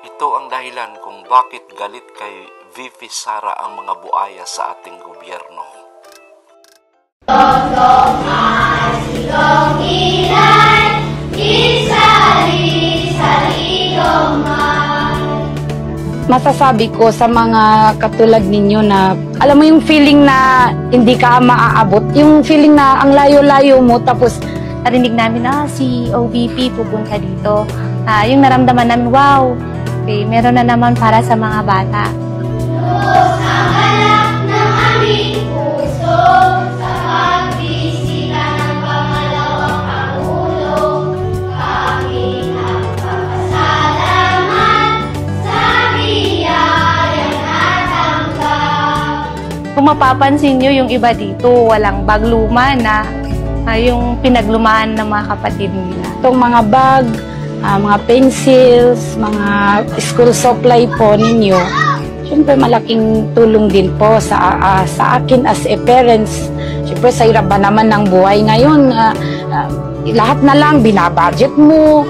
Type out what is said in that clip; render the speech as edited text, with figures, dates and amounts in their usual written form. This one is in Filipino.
Ito ang dahilan kung bakit galit kay VP Sara ang mga buaya sa ating gobyerno. Masasabi ko sa mga katulad ninyo na alam mo yung feeling na hindi ka maaabot, yung feeling na ang layo-layo mo tapos narinig namin na si OVP pupunta dito. Yung naramdaman namin, wow, okay, meron na naman para sa mga bata. Diyos ang anak ng aming puso sa pagbisita ng pangalawang Pangulo. Kami nagpapasalamat sa biyayang natanggap. Kung mapapansin nyo, yung iba dito, walang bag luma na yung pinaglumaan ng mga kapatid nila. itong mga bag, mga pencils, mga school supply po ninyo, syempre malaking tulong din po sa akin as a parents. Syempre sa hirap ba naman ng buhay ngayon, lahat na lang binabudget mo.